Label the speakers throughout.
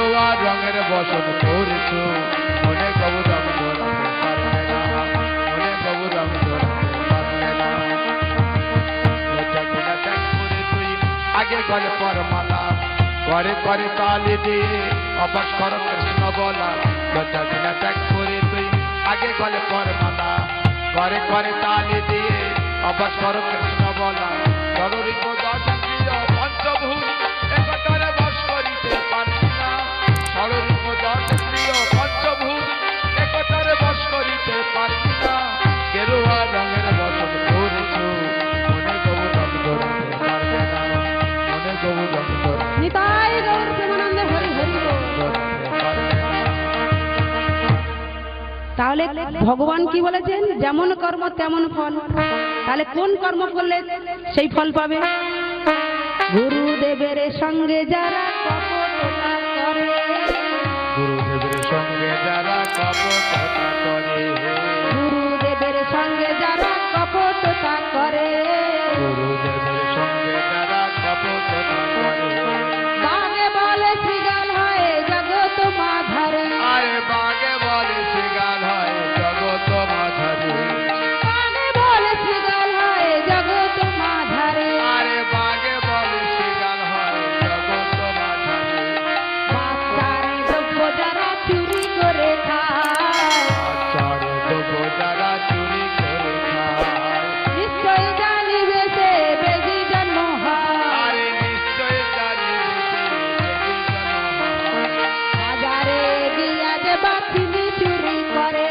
Speaker 1: গেরুয়া রঙের বসন করেছো মনে কবু রঙ ধরাতে পারবে না মনে কবু রঙ ধরাতে পারবে না লজ্জা কিনা ত্যাগ করে তুই আগে গলে পর মালা করে করে তালি দিয়ে অবাস কর কৃষ্ণ বলা লজ্জা কিনা ত্যাগ করে তুই আগে গলে পর মালা করে করে তালি দিয়ে অবাস কর কৃষ্ণ বলা জরুরি দশ প্রিয় পঞ্চভূত একটারে বশ করিতে পারবি না জরুরি দশ প্রিয় পঞ্চভূত একটারে বশ করিতে পারবি না গেরুয়া রঙের বসন করেছো মনে কবু রঙ ধরাতে পারবে না মনে কবু রঙ ধরাতে
Speaker 2: নিতাই গৌর প্রেমানন্দে হরি হরি বল।
Speaker 1: পারবে না।
Speaker 2: তাহলে ভগবান কি বলেছেন যেমন কর্ম তেমন ফল তাহলে কোন কর্ম করলে সেই ফল পাবে গুরুদেবের সঙ্গে যারা কপটতা করে
Speaker 1: গুরুদেবের সঙ্গে যারা কপটতা করে
Speaker 2: গুরুদেবের সঙ্গে যারা কপটতা করে
Speaker 1: গুরুদেবের সঙ্গে যারা কপটতা করে
Speaker 2: বাগে বলে শ্রীগাল হয় জগৎ মাধারে
Speaker 1: আরে বাগে বলে শ্রীগাল হয় জগৎ মাঝারে
Speaker 2: বাগে বলে শ্রীগাল হয় জগৎ মাধারে
Speaker 1: আরে বাগে বলে শ্রীগাল হয় জগৎ মাঝারে
Speaker 2: বাচ্চারে দ্রব্য যারা চুরি করে খায়
Speaker 1: আচারে দেব যারা চুরি করে খায়
Speaker 2: নিশ্চয় জানিবে সে বেজি জন্ম হয়
Speaker 1: আরে নিশ্চয় জানিবে সে বেজি জন্ম হয়।
Speaker 2: বাজারে গিয়া যে বাতিনি চুরি করে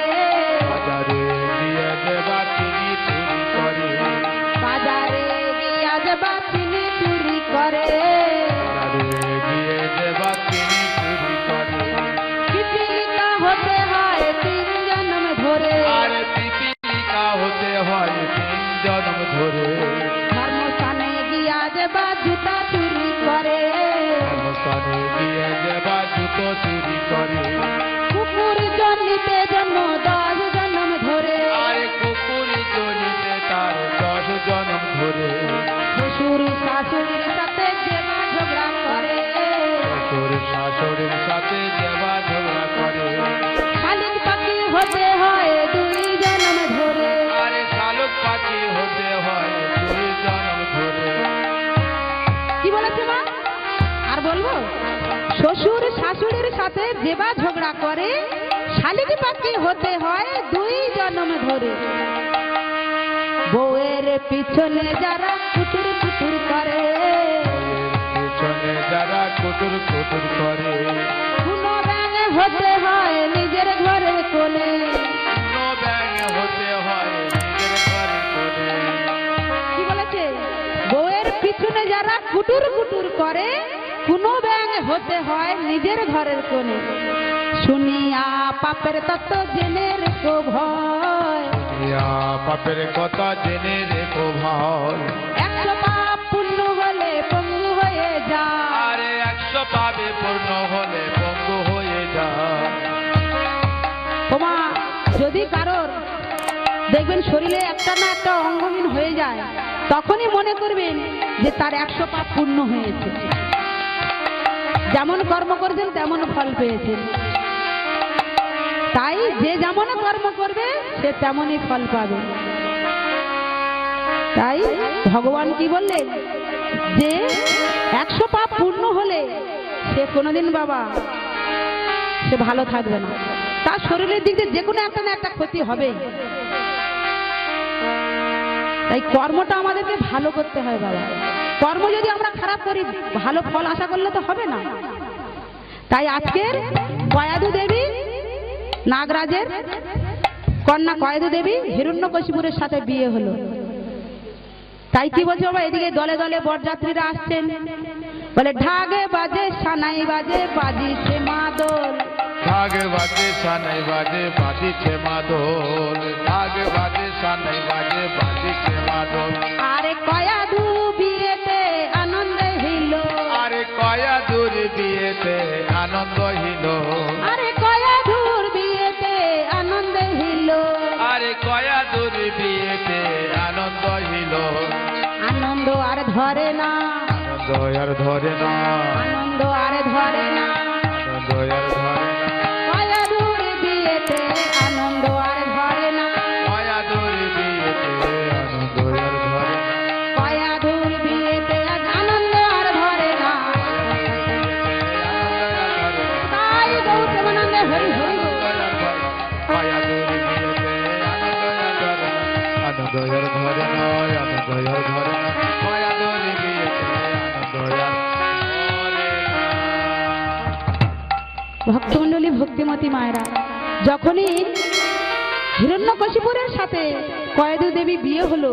Speaker 1: বাজারে গিয়ে দেবা তিনি চুরি করে
Speaker 2: বাজারে গিয়া যে বাতিনি চুরি করে
Speaker 1: বাজারে গিয়ে দেবা তিনি চুরি করে
Speaker 2: পিপিলিকা হতে হয় 3 জন্ম ধরে
Speaker 1: আরে পিপিলিকা হতে হয় 3 জন্ম ধরে
Speaker 2: ধর্মস্থানে গিয়া যে বা জুতা চুরি করে
Speaker 1: ধর্মস্থানে গিয়ে দেবা জুতো চুরি করে
Speaker 2: কুকুর জন্মিতে জন্ম 10 জন্ম ধরে
Speaker 1: আরে কুকুরি জনিতে তার 10 জন্ম ধরে
Speaker 2: শ্বশুর শাশুড়ির সাথে যে বা ঝগড়া করে
Speaker 1: শ্বশুর শাশুড়ির সাথে দেবা ঝগড়া করে
Speaker 2: শালিক পাখি হতে হয় 2 জন্ম ধরে
Speaker 1: আরে শালুক পাখি হতে হয় 2 জন্ম ধরে
Speaker 2: কি বলেছে মা আর বলবো শ্বশুর শাশুড়ির সাথে যে বা ঝগড়া করে শালিক পাখি হতে হয় 2 জন্ম ধরে বউয়ের পিছনে যারা কুটুর কুটুর করে
Speaker 1: পিছনে যারা কুটুর কুটুর করে
Speaker 2: কোনো ব্যাঙ হতে হয় নিজের ঘরে কোলে
Speaker 1: কোনো ব্যাঙ হতে হয় নিজের ঘরে কোলে
Speaker 2: কি বলেছে বউয়ের পিছনে যারা কুটুর কুটুর করে কোনো ব্যাঙ হতে হয় নিজের ঘরের কোণে শুনিয়া পাপের তত্ত্ব জেনে রেখো ভয়
Speaker 1: ইয়া পাপের কথা জেনে রেখো ভাই
Speaker 2: 100 পাপ পূর্ণ হলে পঙ্গু হয়ে যা
Speaker 1: আরে 100 পাপে পূর্ণ হলে পঙ্গু হয়ে যায়
Speaker 2: তোমা যদি কারোর দেখবেন শরীরে একটা না একটা অঙ্গহীন হয়ে যায় তখনই মনে করবেন যে তার 100 পাপ পূর্ণ হয়েছে যেমন কর্ম করেছেন তেমন ফল পেয়েছেন তাই যে যেমন কর্ম করবে সে তেমনই ফল পাবে তাই ভগবান কি বললেন যে 100 পাপ পূর্ণ হলে সে কোনোদিন বাবা সে ভালো থাকবে না তার শরীরের দিক দিয়ে যে কোনো একটা না একটা ক্ষতি হবেই তাই কর্মটা আমাদেরকে ভালো করতে হয় বাবা কর্ম যদি আমরা খারাপ করি ভালো ফল আশা করলে তো হবে না তাই আজকের কয়াদু দেবী নাগরাজের কন্যা কয়াদু দেবী হিরণ্যকশিপুরের সাথে বিয়ে হলো তাই কি বলছে বাবা এদিকে দলে দলে বরযাত্রীরা আসছেন বলে ঢাকে বাজে সানাই বাজে বাজিছে মাদল
Speaker 1: ঢাক বাজে সানাই বাজে বাজিছে মাদল ঢাক বাজে সানাই বাজে বাজিছে মাদল
Speaker 2: আরে কয়াদু বিয়েতে আনন্দ হইল
Speaker 1: আরে কয়া দূর বিয়েতে আনন্দ হইল
Speaker 2: আরে কয়াদুর বিয়েতে আনন্দ হইল
Speaker 1: আরে কয়া দূর বিয়েতে আনন্দ হইল
Speaker 2: আনন্দ আর ধরে না
Speaker 1: আনন্দ আর ধরে না
Speaker 2: আনন্দ আর ধরে না
Speaker 1: আনন্দ
Speaker 2: ভক্তমণ্ডলী ভক্তিমতী মায়েরা, যখনই হিরণ্যকশিপুরের সাথে কয়েদু দেবী বিয়ে হলো,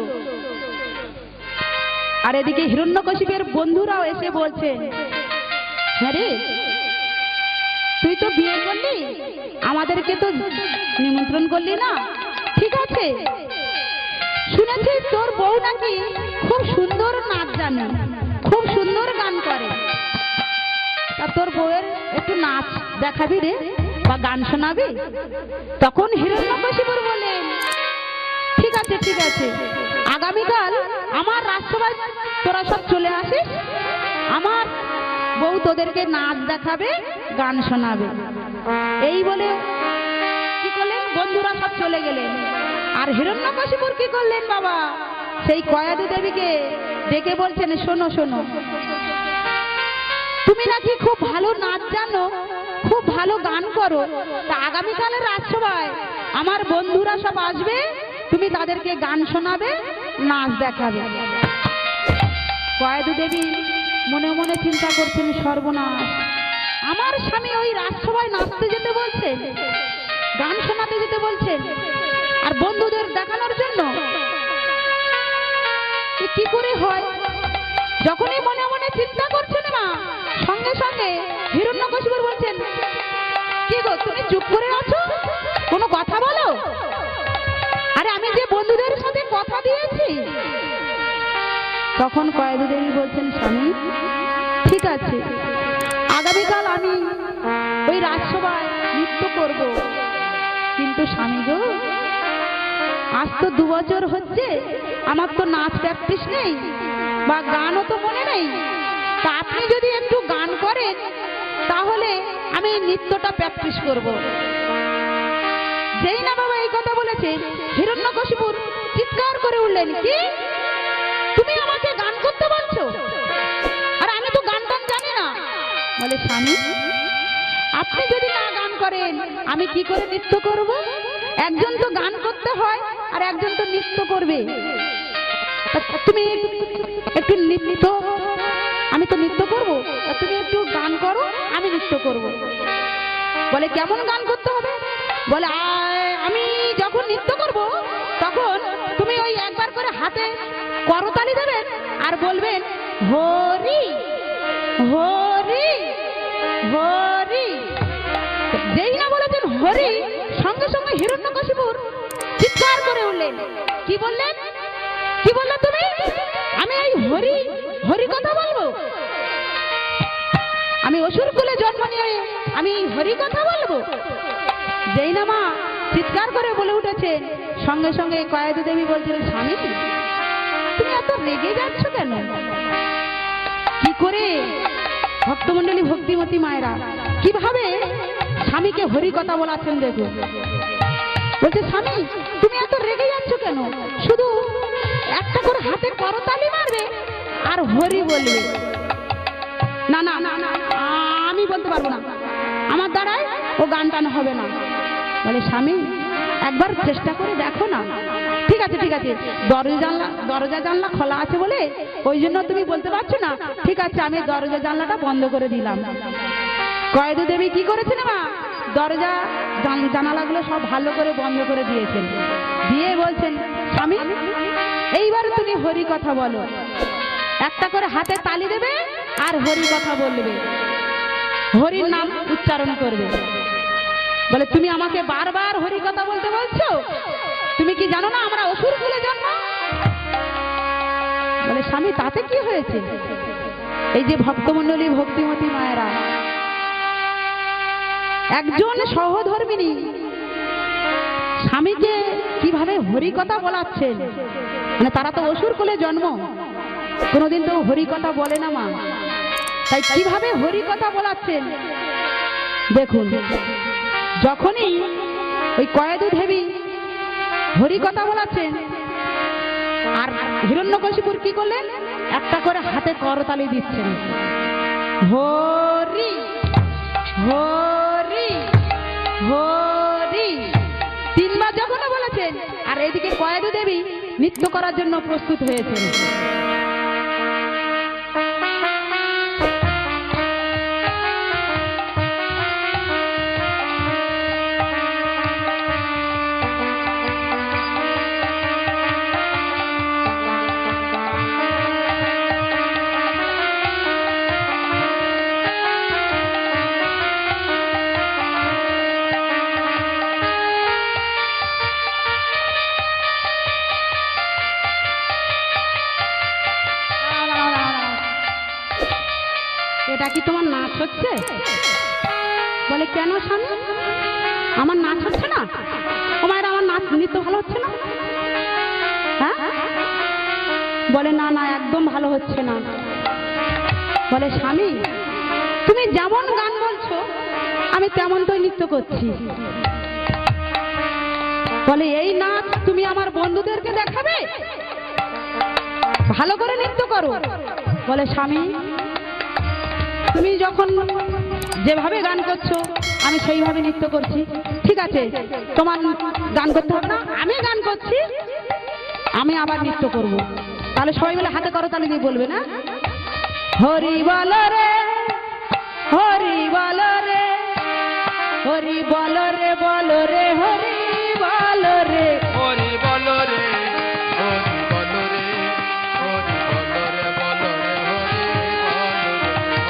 Speaker 2: আর এদিকে হিরণ্যকশিপুরের বন্ধুরাও এসে বলছে, হ্যাঁ রে, তুই তো বিয়ে করলি, আমাদেরকে তো নিমন্ত্রণ করলি না। ঠিক আছে, শুনেছি তোর বউ নাকি খুব সুন্দর নাচ জানে, খুব সুন্দর গান করে, তা তোর বউয়ের একটু নাচ দেখাবি রে, বা গান শোনাবি? তখন হিরণ্যকশিপুর বলেন, ঠিক আছে ঠিক আছে, আগামীকাল আমার রাজসভায় তোরা সব চলে আসিস, আমার বউ তোদেরকে নাচ দেখাবে, গান শোনাবে। এই বলে কি করলেন, বন্ধুরা সব চলে গেলেন। আর হিরণ্যকশিপুর কি করলেন বাবা, সেই কয়াদু দেবীকে ডেকে বলছেন, শোনো শোনো, তুমি নাকি খুব ভালো নাচ জানো, খুব ভালো গান করো, তা আগামীকালের রাজসভায় আমার বন্ধুরা সব আসবে, তুমি তাদেরকে গান শোনাবে, নাচ দেখাবে। কয়াদু দেবী মনে মনে চিন্তা করছেন, সর্বনাশ, আমার স্বামী ওই রাজসভায় নাচতে যেতে বলছেন, গান শোনাতে যেতে বলছেন, আর বন্ধুদের দেখানোর জন্য, কি করে হয়? যখনই মনে মনে চিন্তা করছেন মা, সঙ্গে সঙ্গে হিরণ্যকশিপুর বলছেন, কি গো তুমি চুপ করে আছো, কোনো কথা বলো। আরে আমি যে বন্ধুদের সাথে কথা দিয়েছি। তখন কয়েদু দেবী বলছেন, স্বামী ঠিক আছে, আগামীকাল আমি ওই রাজসভায় নৃত্য করব, কিন্তু স্বামী গো, আজ তো 2 বছর হচ্ছে, আমার তো নাচ প্র্যাকটিস নেই, বা গানও তো মনে নেই, তা আপনি যদি একটু গান করেন তাহলে আমি নৃত্যটা প্র্যাকটিস করব। যেই না বাবা এই কথা বলেছে, হিরণ্যকশিপুর চিৎকার করে উঠলেন, কি তুমি আমাকে গান করতে বলছো? আর আমি তো গান টান জানি না। বলে, স্বামী আপনি যদি না গান করেন আমি কি করে নৃত্য করব? একজন তো গান করতে হয় আর একজন তো নৃত্য করবে। তুমি একটু নৃত্য, আমি তো নৃত্য করব, তুমি একটু গান করো, আমি নৃত্য করব। বলে, কেমন গান করতে হবে? বলে, আমি যখন নৃত্য করব তখন তুমি ওই একবার করে হাতে করতালি দেবেন আর বলবেন, হরি হরি হরি। যেই না বলেছেন হরি, সঙ্গে সঙ্গে হিরণ্যকশিপুর চিৎকার করে উঠলেন। কি বললেন? কি বললে তুমি? আমি এই হরি হরি কথা বলবো? আমি অসুর কুলে জন্ম নিয়ে আমি হরি কথা বলবো? যেই না মা চিৎকার করে বলে উঠেছেন, সঙ্গে সঙ্গে কয়াদু দেবী বলছিলেন, স্বামী তুমি এত রেগে যাচ্ছ কেন? কি করে ভক্তমণ্ডলী ভক্তিমতী মায়েরা কিভাবে স্বামীকে হরি কথা বলাচ্ছেন দেখুন। বলছে, স্বামী তুমি এত রেগে যাচ্ছ কেন? শুধু একটা করে হাতে করতালি মারবে আর হরি বলবে। না না না, আমি বলতে পারবো না, আমার দ্বারাই ও গান টান হবে না। বলে, স্বামী একবার চেষ্টা করে দেখো না। ঠিক আছে ঠিক আছে, দরজা জানলা খোলা আছে বলে ওই জন্য তুমি বলতে পারছো না। ঠিক আছে, আমি দরজা জানলাটা বন্ধ করে দিলাম। কয়েদু দেবী কি করেছেন মা? দরজা জানালাগুলো সব ভালো করে বন্ধ করে দিয়েছেন। দিয়ে বলছেন, স্বামী এইবার তুমি হরি কথা বলো। একটা করে হাতে তালি দেবে আর হরি কথা বলবে, হরির নাম উচ্চারণ করবে। বলে, তুমি আমাকে বারবার হরি কথা বলতে বলছো? তুমি কি জানো না আমরা অসুর কুলে জন্ম? বলে, স্বামী তাতে কি হয়েছে? এই যে ভক্তমণ্ডলী ভক্তিমতী মায়েরা, একজন সহধর্মিনী স্বামীকে কিভাবে হরি কথা বলাচ্ছেন, মানে তারা তো অসুর কুলে জন্ম, কোনোদিন তো হরি কথা বলে না মা, তাই কিভাবে হরি কথা বলাচ্ছেন দেখুন। যখনই ওই কয়েদু দেবী হরি কথা বলাচ্ছেন, আর হিরণ্যকশিপুর কি করলেন? একটা করে হাতে করতালি দিচ্ছেন, হরি হরি হরি, 3 বার যখন বলেছেন। আর এদিকে কয়েদু দেবী নৃত্য করার জন্য প্রস্তুত হয়েছেন। নাচ হচ্ছে? বলে কেন স্বামী, আমার নাচ হচ্ছে না? ও মায়ের আমার নাচ নৃত্য ভালো হচ্ছে না? হ্যাঁ, বলে না না একদম ভালো হচ্ছে না। বলে স্বামী তুমি যেমন গান বলছো আমি তেমন তো নৃত্য করছি। বলে এই নাচ তুমি আমার বন্ধুদেরকে দেখাবে? ভালো করে নৃত্য করো। বলে স্বামী তুমি যখন যেভাবে গান করছো আমি সেইভাবে নৃত্য করছি। ঠিক আছে, তোমার গান করতে হবে না, আমি গান করছি, আমি আবার নৃত্য করব। তাহলে সবাই মিলে হাতে করো, তাহলে দিয়ে বলবে না হরি বল রে, হরি বল রে, হরি বল রে, বল রে হরি বল রে,
Speaker 1: হরি বল রে, হরি বল রে, হরি বল রে, বল রে,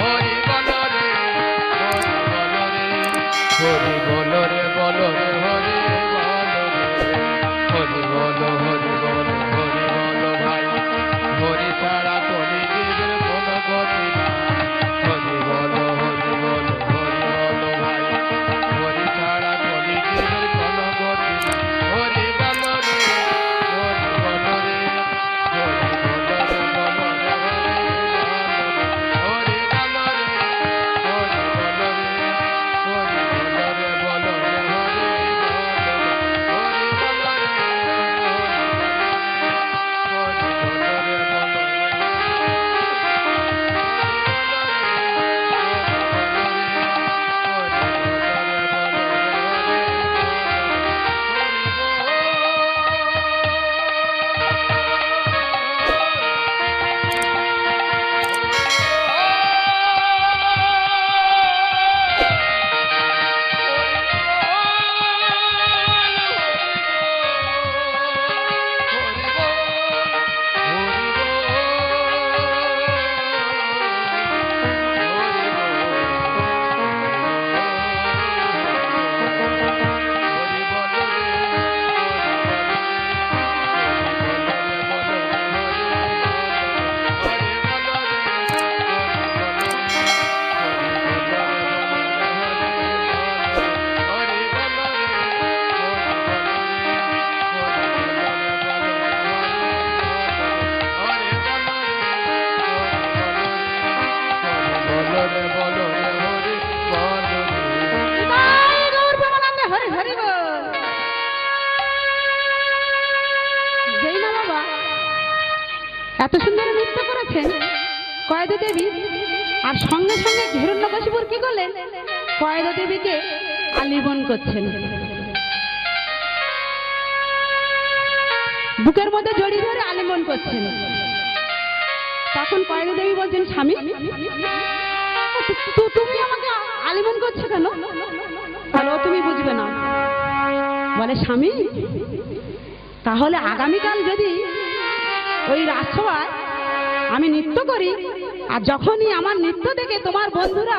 Speaker 1: হরি বল রে, হরি বল রে, বল রে, হরি বল রে, বল রে, হরি বল, হরি বল, হরি বল ভাই, হরি ছাড়া কলিযুগের কোনো গতি নাই। হরি বল, হরি বল, হরি বল ভাই, হরি ছাড়া কলিযুগের কোনো গতি নাই। হরি বল রে, হরি বল রে, হরি বল রে, বল রে, হরি বল রে, হরি বল রে, হরি বল রে, বল রে, হরি বল রে, হরি বল রে, হরি বল রে,
Speaker 2: জয় গৌর প্রেমানন্দে, হরি হরি বল। যেই না বাবা এত সুন্দর নৃত্য করেছেন কয়েদ দেবী, আর সঙ্গে সঙ্গে হিরণ্যকশিপুর কি করলেন, কয়েদ দেবীকে আলিঙ্গন করছেন, বুকের মধ্যে জড়িয়ে ধরে আলিঙ্গন করছেন। তখন কয়েদ দেবী বলছেন স্বামী তুমি আমাকে আলিঙ্গন করছো কেন? বলো তুমি বুঝবে না। বলে স্বামী তাহলে আগামীকাল যদি ওই রাজসভায় আমি নৃত্য করি, আর যখনই আমার নৃত্য দেখে তোমার বন্ধুরা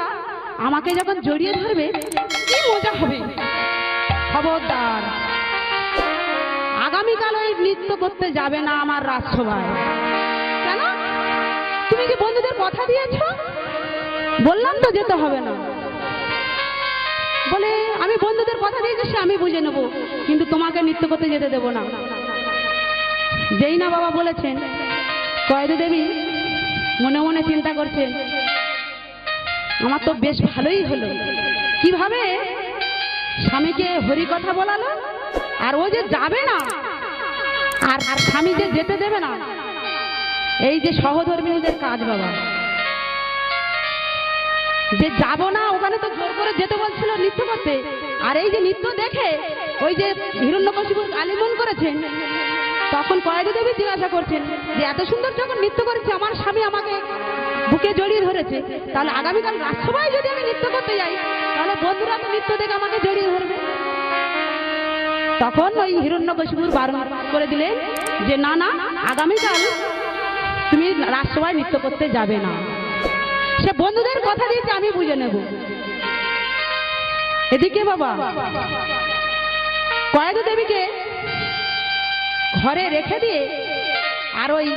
Speaker 2: আমাকে যখন জড়িয়ে ধরবে কি মজা হবে। খবরদার আগামীকাল ওই নৃত্য করতে যাবে না আমার রাজসভায়। কেন? তুমি কি বন্ধুদের কথা দিয়েছো? বললাম তো যেতে হবে না। বলে আমি বন্ধুদের কথা দিয়েছি সে আমি বুঝে নেব, কিন্তু তোমাকে নৃত্য করতে যেতে দেব না। যেই না বাবা বলেছেন, কয়েদ দেবী মনে মনে চিন্তা করছেন আমার তো বেশ ভালোই হলো, কিভাবে স্বামীকে হরি কথা বলালো, আর ও যে যাবে না, আর স্বামী যে যেতে দেবে না, এই যে সহধর্মিনীদের কাজ বাবা, যে যাব না ওখানে তো জোর করে যেতে বলছিল নৃত্য করতে, আর এই যে নৃত্য দেখে ওই যে হিরণ্যকশিপুর আলিঙ্গন করেছেন, তখন কয়েদ দেবী জিজ্ঞাসা করছেন যে এত সুন্দর যখন নৃত্য করেছে আমার স্বামী আমাকে বুকে জড়িয়ে ধরেছে, তাহলে আগামীকাল রাজসভায় যদি আমি নৃত্য করতে যাই তাহলে বন্ধুরা তো নৃত্য দেখে আমাকে জড়িয়ে ধরবে। তখন ওই হিরণ্যকশিপুর বারণ করে দিলেন যে না না, আগামীকাল তুমি রাজসভায় নৃত্য করতে যাবে না। সে বন্ধুদের কথা দিয়েছে আমি বুঝে নেব। এদিকে বাবা কয়েদ দেবীকে ঘরে রেখে দিয়ে আর ওই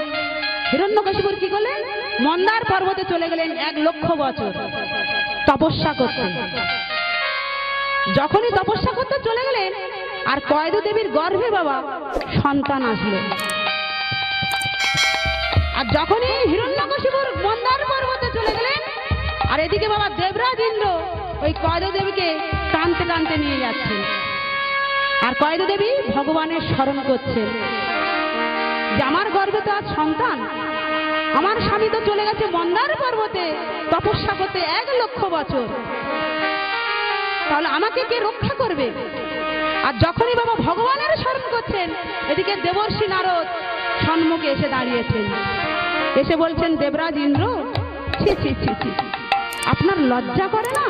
Speaker 2: হিরণ্যকশিপুর কি করলেন, মন্দার পর্বতে চলে গেলেন 1,00,000 বছর। তপস্যা করতে। যখনই তপস্যা করতে চলে গেলেন আর কয়েদু দেবীর গর্ভে বাবা সন্তান আসলো। আর যখনই হিরণ্যকশিপুর মন্দার পর্বতে চলে গেলেন আর এদিকে বাবা দেবরাজ ইন্দ্র ওই কয়েদু দেবীকে টানতে টানতে নিয়ে যাচ্ছেন। আর কয়েদু দেবী ভগবানের স্মরণ করছেন যে আমার গর্ভে তো আজ সন্তান, আমার স্বামী তো চলে গেছে মন্দার পর্বতে তপস্যা করতে 1,00,000 বছর, তাহলে আমাকে কে রক্ষা করবে? আর যখনই বাবা ভগবানের স্মরণ করছেন এদিকে দেবর্ষি নারদ সম্মুখে এসে দাঁড়িয়েছেন, এসে বলছেন দেবরাজ ইন্দ্র, ছি ছি ছি ছি, আপনার লজ্জা করে না?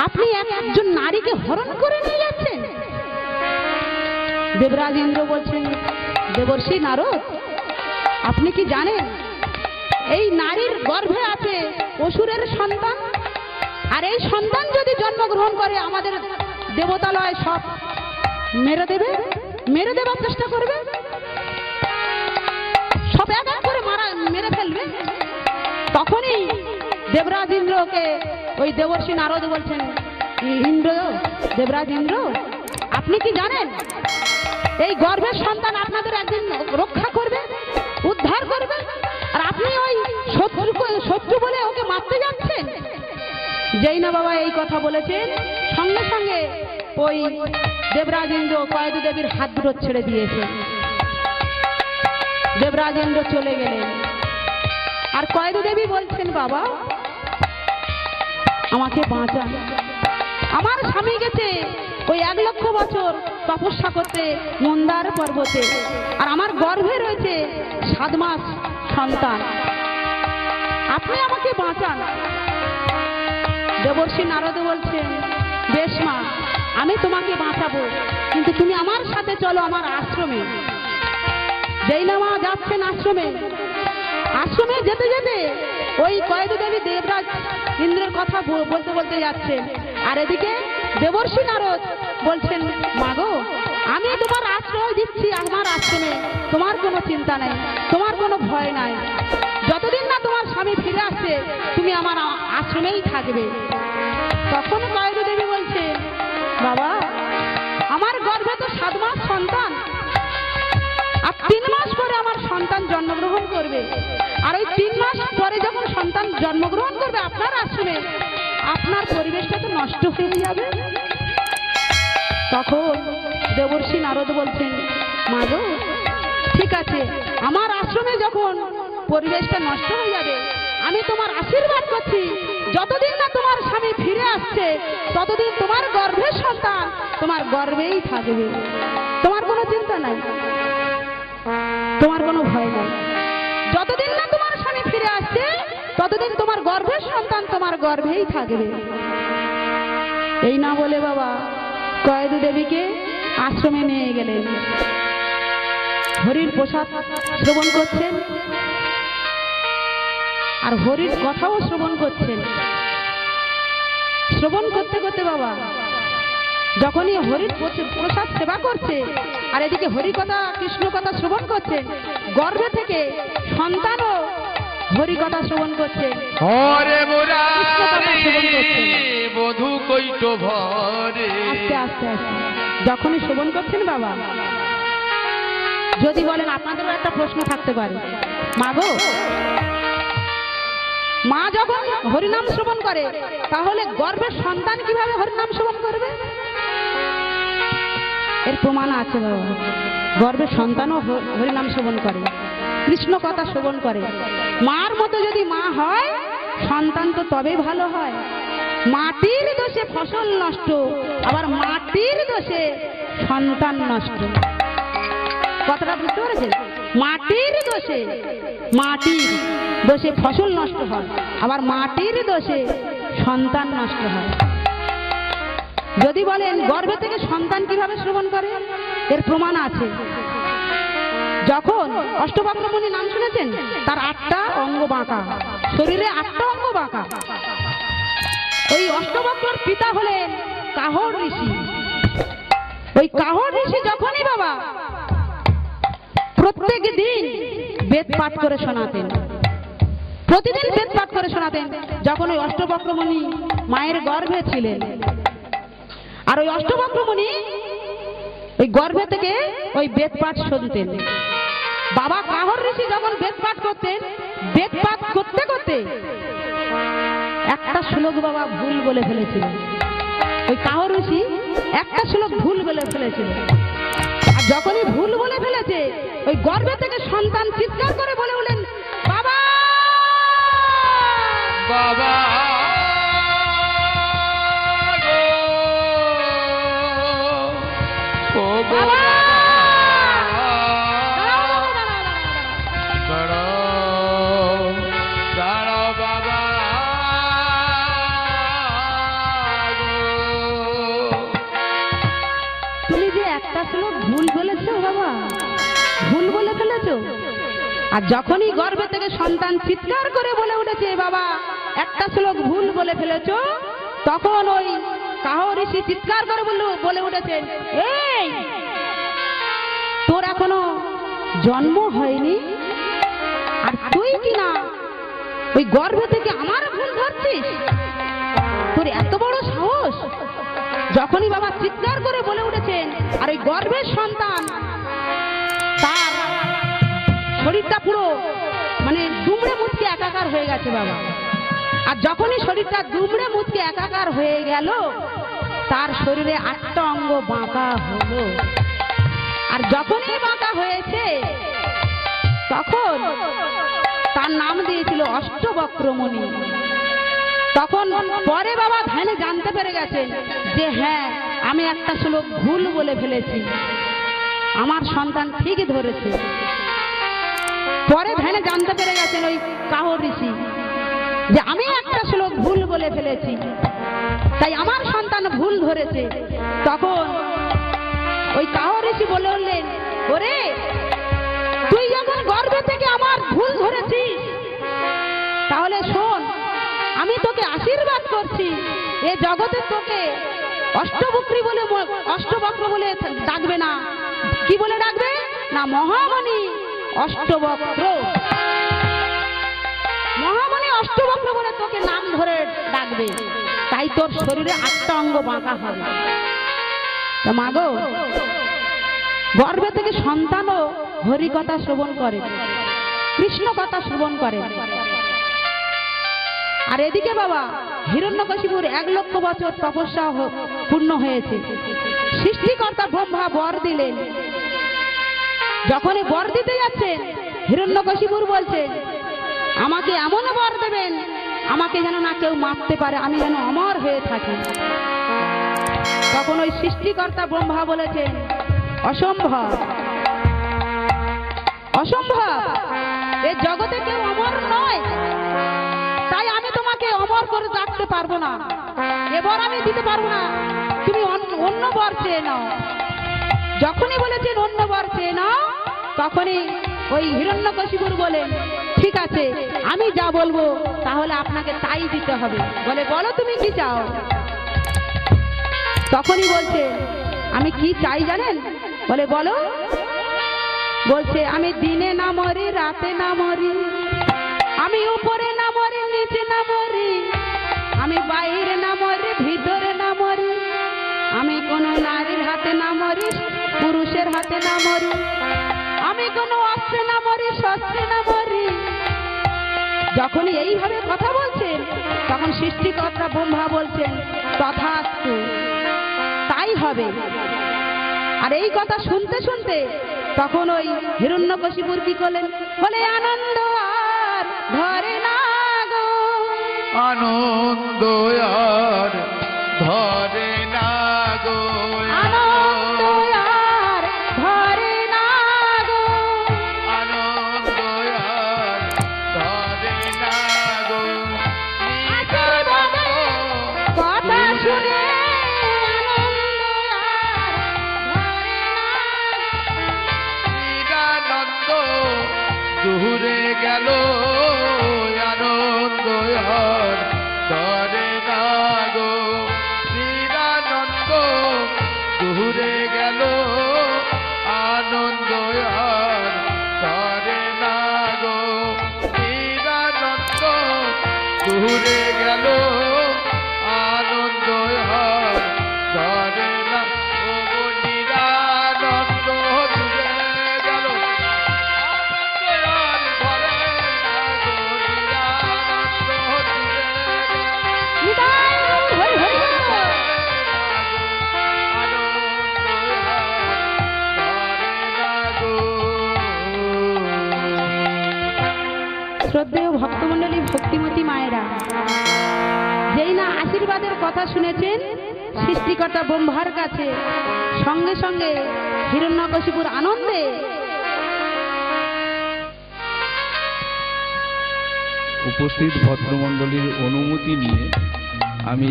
Speaker 2: আপনি একজন নারীকে হরণ করে নিয়ে যাচ্ছেন। দেবরাজ ইন্দ্র বলছেন, দেবর্ষি নারদ, আপনি কি জানেন এই নারীর গর্ভে আছে অসুরের সন্তান, আর এই সন্তান যদি জন্মগ্রহণ করে আমাদের দেবতালয় সব মেরে দেবার চেষ্টা করবে, সব এক এক করে মেরে ফেলবে। তখনই দেবরাজ ইন্দ্রকে ওই দেবর্ষি নারদ বলছেন, ইন্দ্র, দেবরাজ ইন্দ্র, আপনি কি জানেন এই গর্ভের সন্তান আপনাদের একদিন রক্ষা করবে, উদ্ধার করবে, আর আপনি ওই শত্রু বলে ওকে মারতে যাচ্ছেন? যেই না বাবা এই কথা বলেছেন সঙ্গে সঙ্গে ওই দেবরাজ ইন্দ্র কয়েদু দেবীর হাত দুটো ছেড়ে দিয়েছে। দেবরাজ ইন্দ্র চলে গেলেন। আর কয়েদু দেবী বলছেন, বাবা আমাকে বাঁচান, আমার স্বামী গেছে ওই 1,00,000 বছর তপস্যা করতে মন্দার পর্বতে, আর আমার গর্ভে রয়েছে 7 মাস সন্তান, আপনি আমাকে বাঁচান। দেবর্ষি নারদ বলছেন, বেশ মা, আমি তোমাকে বাঁচাবো, কিন্তু তুমি আমার সাথে চলো আমার আশ্রমে। যেই না মা যাচ্ছেন আশ্রমে, আশ্রমে যেতে যেতে ওই কয়েদু দেবী দেবরাজ ইন্দ্রের কথা বলতে বলতে যাচ্ছেন, আর এদিকে দেবর্ষি নারদ বলছেন, মাগো আমি তোমার আশ্রয় দিচ্ছি আমার আশ্রমে, তোমার কোনো চিন্তা নেই, তোমার কোনো ভয় নাই, যতদিন না তোমার স্বামী ফিরে আসছে তুমি আমার আশ্রমেই থাকবে। তখন কয়েদু দেবী বলছে, বাবা আমার গর্ভে তো 7 মাস সন্তান, আর 3 মাস পরে আমার সন্তান জন্মগ্রহণ করবে, আর ওই 3 মাস পরে যখন সন্তান জন্মগ্রহণ করবে আপনার আশ্রমে, আপনার পরিবেশটা তো নষ্ট হয়ে যাবে। তখন দেবর্ষি নারদ বলছেন, মাগো ঠিক আছে, আমার আশ্রমে যখন পরিবেশটা নষ্ট হয়ে যাবে আমি তোমার আশীর্বাদ করছি, যতদিন না তোমার স্বামী ফিরে আসছে ততদিন তোমার গর্ভের সন্তান তোমার গর্ভেই থাকবে, তোমার কোনো চিন্তা নাই, তোমার কোনো ভয় নাই, যতদিন না তোমার স্বামী ফিরে আসছে ততদিন তোমার গর্ভের সন্তান তোমার গর্ভেই থাকবে। এই না বলে বাবা কয়েদু দেবীকে আশ্রমে নিয়ে গেলেন। হরির প্রসাদ শ্রবণ করছেন আর হরির কথাও শ্রবণ করছেন। শ্রবণ করতে করতে বাবা যখনই হরির প্রসাদ সেবা করছে আর এদিকে হরি কথা কৃষ্ণ কথা শ্রবণ করছেন, গর্ভে থেকে সন্তানও হরি কথা শ্রবণ করছে,
Speaker 1: হরে মুরারি বধূ কৈট ভরে।
Speaker 2: আস্তে আস্তে আস্তে যখনই শ্রবণ করছেন বাবা, যদি বলেন আপনাদেরও একটা প্রশ্ন থাকতে পারে, মাগো মা যখন হরিনাম শ্রবণ করে তাহলে গর্ভের সন্তান কিভাবে হরিনাম শ্রবণ করবে? এর প্রমাণ আছে বাবা, গর্ভের সন্তানও হরিনাম শ্রবণ করে, কৃষ্ণ কথা শ্রবণ করে। মার মতো যদি মা হয় সন্তান তো তবেই ভালো হয়। মাটির দোষে ফসল নষ্ট, আবার মাটির দোষে সন্তান নষ্ট। কথাটা বুঝতে পেরেছেন? মাটির দোষে ফসল নষ্ট হয়, আবার মাটির দোষে সন্তান নষ্ট হয়। যদি বলেন গর্ভে থেকে সন্তান কিভাবে শ্রবণ করে, এর প্রমাণ আছে। যখন অষ্টবক্র মুনি নাম শুনেছেন, তার 8টা অঙ্গ বাঁকা, শরীরে 8টা অঙ্গ বাঁকা। ওই অষ্টবক্রর পিতা হলেন কাহর ঋষি। ওই কাহর ঋষি যখনই বাবা প্রত্যেক দিন বেদ পাঠ করে শোনাতেন, প্রতিদিন বেদ পাঠ করে শোনাতেন যখন ওই অষ্টবক্রমণি মায়ের গর্ভে ছিলেন। আর ওই অষ্টবক্রমণি ওই গর্ভে থেকে ওই বেদ পাঠ শুনতেন। বাবা কাহর ঋষি যখন বেদ পাঠ করতেন, বেদ পাঠ করতে করতে একটা শ্লোক বাবা ভুল বলে ফেলেছিল। ওই কাহর ঋষি একটা শ্লোক ভুল বলে ফেলেছিল। আর যখনই ভুল বলে ফেলেছে, ওই গর্ভে থেকে সন্তান চিৎকার করে বলে উঠলেন, বাবা
Speaker 1: বাবা গো, ও গো
Speaker 2: বাবা!
Speaker 1: দাঁড়াও, দাঁড়াও বাবা গো।
Speaker 2: তুমি যে একটা শ্লোক ভুল বলেছো বাবা, ভুল বলে ফেলেছো। আর যখনই গর্ভে থেকে সন্তান চিৎকার করে বলে উঠেছে, বাবা একটা শ্লোক ভুল বলে ফেলেছো, তখন ওই কাহ ঋষি চিৎকার করে বলে উঠেছেন, এই তোর এখনো জন্ম হয়নি, আর তুই কিনা ওই গর্ভে থেকে আমার ভুল ধরছিস? তোর এত বড় সাহস! যখনই বাবা চিৎকার করে বলে উঠেছেন, আর ওই গর্ভের সন্তান তার শরীরটা পুরো মানে দুমড়ে মুচকে একাকার হয়ে গেছে বাবা। আর যখনই শরীরটা দুমড়ে মুচকে একাকার হয়ে গেল, তার শরীরে 8টা অঙ্গ বাঁকা হলো। আর যখনই বাঁকা হয়েছে, তখন তার নাম দিয়েছিল অষ্টবক্রমণি। তখন পরে বাবা ধ্যানে জানতে পেরে গেছেন যে হ্যাঁ, আমি একটা শ্লোক ভুল বলে ফেলেছি, আমার সন্তান ঠিকই ধরেছে। পরে ধ্যানে জানতে পেরে গেছেন ওই কাহর ঋষি যে আমি একটা শ্লোক ভুল বলে ফেলেছি, তাই আমার সন্তান ভুল ধরেছে। তখন ওই কাহর ঋষি বলে উঠলেন, ওরে তুই যখন গর্ভে থেকে আমার ভুল ধরেছিস, তাহলে শোন, আমি তোকে আশীর্বাদ করছি, এ জগতে তোকে অষ্টবক্রী বলে অষ্টবক্র বলে ডাকবে না। কি বলে ডাকবে? না, মহামণি অষ্টবক্র। মহামণি অষ্টবক্র বলে তোকে নাম ধরে ডাকবে, তাই তোর শরীরে 8টা অঙ্গ বাঁকা হবে। তা মাগো, গর্ভে থেকে সন্তানও হরি কথা শ্রবণ করে, কৃষ্ণ কথা শ্রবণ করে। আর এদিকে বাবা হিরণ্যকশিপুর 1 লক্ষ বছর তপস্যা পূর্ণ হয়েছে। সৃষ্টিকর্তা ব্রহ্মা বর দিলেন। যখনই বর দিতে যাচ্ছেন, হিরণ্যকশিপুর বলছে, আমাকে এমন বর দেবেন, আমাকে যেন না কেউ মারতে পারে, আমি যেন অমর হয়ে থাকি। তখন ওই সৃষ্টিকর্তা ব্রহ্মা বলেছেন, অসম্ভব, অসম্ভব, এই জগতে কেউ অমর নয়, তাই আমি তোমাকে অমর করে রাখতে পারবো না, এবার আমি দিতে পারবো না, তুমি অন্য বর চেয়ে নাও। যখনই বলেছেন অন্য বর চেয়ে নাও, তখনই ওই হিরণ্যকশিপুর বলেন, ঠিক আছে, আমি যা বলবো তাহলে আপনাকে তাই দিতে হবে। বলে, বলো তুমি কি চাও? তখনই বলছে, আমি কি চাই জানেন? বলে, বলো। বলছে, আমি দিনে না মরি, রাতে না মরি, আমি উপরে না মরি, নিচে না মরি, আমি বাইরে না মরি, ভিতরে না মরি, আমি কোনো নারীর হাতে না মরি, পুরুষের হাতে না মরি, আমি কোনো অস্ত্রে না মরি, শস্ত্রে না মরি। যখনই এইভাবে কথা বলছেন, তখন সৃষ্টিকর্তা ব্রহ্মা বলছেন, তথাস্তু, তাই হবে। আর এই কথা শুনতে শুনতে তখন ওই হিরণ্যকশিপুর কি করলেন? বলে, আনন্দ আর ধরে না গো,
Speaker 1: আনন্দ আর ধরে না গো,
Speaker 2: আনন্দ আর ধরে না গো,
Speaker 1: আনন্দ আর ধরে না গো,
Speaker 2: কথা শুনে
Speaker 1: নিরানন্দ দূরে গেল, আনন্দ আর ধরে না দূরে গেল আনন্দ হার ধরে না ও গো নিরানন্দ দূরে গেল আনন্দ আর ধরে না গো নিরানন্দ দূরে
Speaker 2: নিতাই হরি হরি বল। শ্রদ্ধেয় ভক্তমণ্ডলী, ভক্তিমতী মায়েরা, যেই না আশীর্বাদের কথা শুনেছেন সৃষ্টিকর্তা ব্রহ্মার কাছে, সঙ্গে সঙ্গে হিরণ্যকশিপুর আনন্দে
Speaker 3: উপস্থিত ভদ্রমণ্ডলীর অনুমতি নিয়ে আমি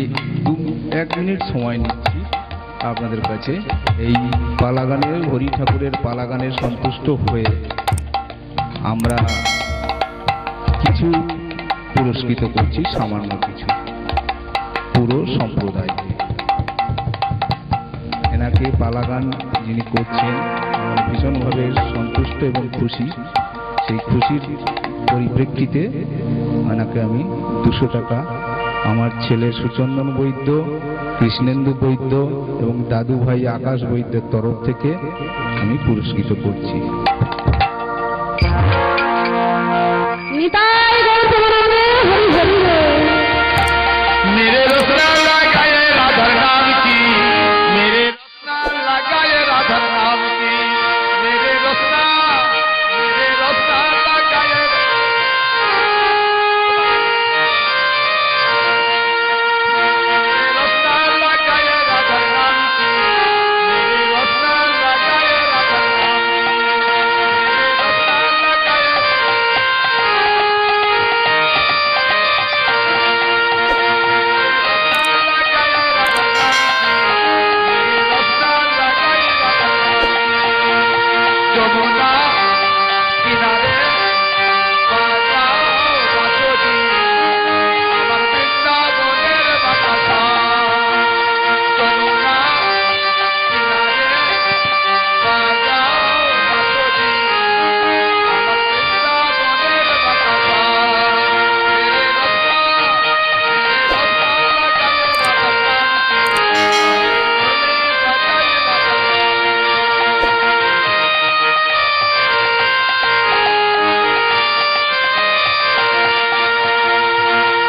Speaker 3: 1 মিনিট সময় নিচ্ছি আপনাদের কাছে। এই পালাগানের, হরি ঠাকুরের পালাগানের সন্তুষ্ট হয়ে আমরা কিছু পুরস্কৃত করছি, সামান্য কিছু, পুরো সম্প্রদায়কে। এনাকে পালাগান যিনি করছেন আমরা ভীষণভাবে সন্তুষ্ট এবং খুশি। সেই খুশির পরিপ্রেক্ষিতে ওনাকে আমি 200 টাকা আমার ছেলে সুচন্দন বৈদ্য, কৃষ্ণেন্দু বৈদ্য এবং দাদু ভাই আকাশ বৈদ্যের তরফ থেকে আমি পুরস্কৃত করছি।
Speaker 2: নিতাই গৌতমানন্দে হরি হরি বল।
Speaker 1: मेरे रसना लगाए राधा नाम की, मेरे रसना लगाए राधा नाम की, मेरे रसना लगाए, मेरे रसना लगाए राधा नाम की, मेरे रसना लगाए राधा नाम की, मेरे रसना लगाए যমুনা কিনারে বাজাও বাঁশরি, আমার বৃন্দাবনের বাতাসা। যমুনা কিনারে বাজাও বাঁশরি, আমার বৃন্দাবনের বাতাসা। মেরে রসনা লাগায়ে রাধা নাম কি, মুরলি বাজায়ে রাধা নাম কি।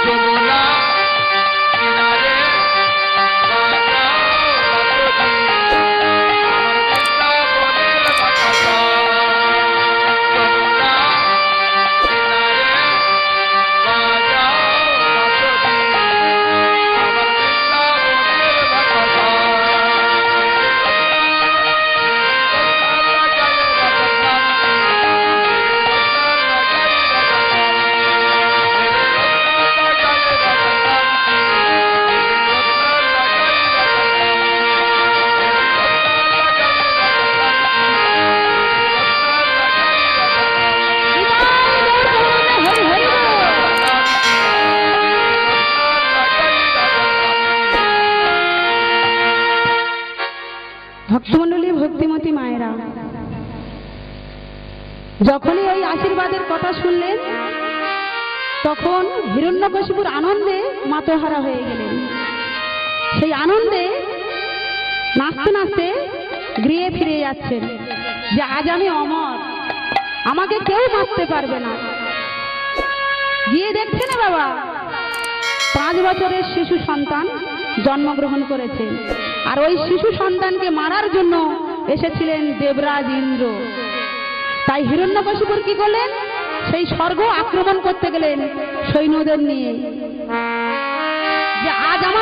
Speaker 1: যমুনা কিনারে বাজাও বাঁশরি, আমার বৃন্দাবনের বাতাসা। যমুনা কিনারে বাজাও বাঁশরি, আমার বৃন্দাবনের বাতাসা। লাগায়ে রাধা নাম কি, লাগায়ে রাধা নাম
Speaker 2: হরি হরি বল। ভক্তমণ্ডলী, ভক্তিমতী মায়েরা, যখনই ওই আশীর্বাদের কথা শুনলেন তখন হিরণ্যকশিপুর আনন্দে মাতোহারা হয়ে গেলেন। সেই আনন্দে নাচতে নাচতে গৃহে ফিরে যাচ্ছেন যে আজ আমি অমর, আমাকে কেউ মারতে পারবে না। গিয়ে দেখছে না বাবা, 5 বছরের শিশু সন্তান জন্মগ্রহণ করেছে, আর ওই শিশু সন্তানকে মারার জন্য এসেছিলেন দেবরাজ ইন্দ্র। তাই হিরণ্যকশিপুর কি করলেন, সেই স্বর্গ আক্রমণ করতে গেলেন সৈন্যদের নিয়ে, যে আজ আমার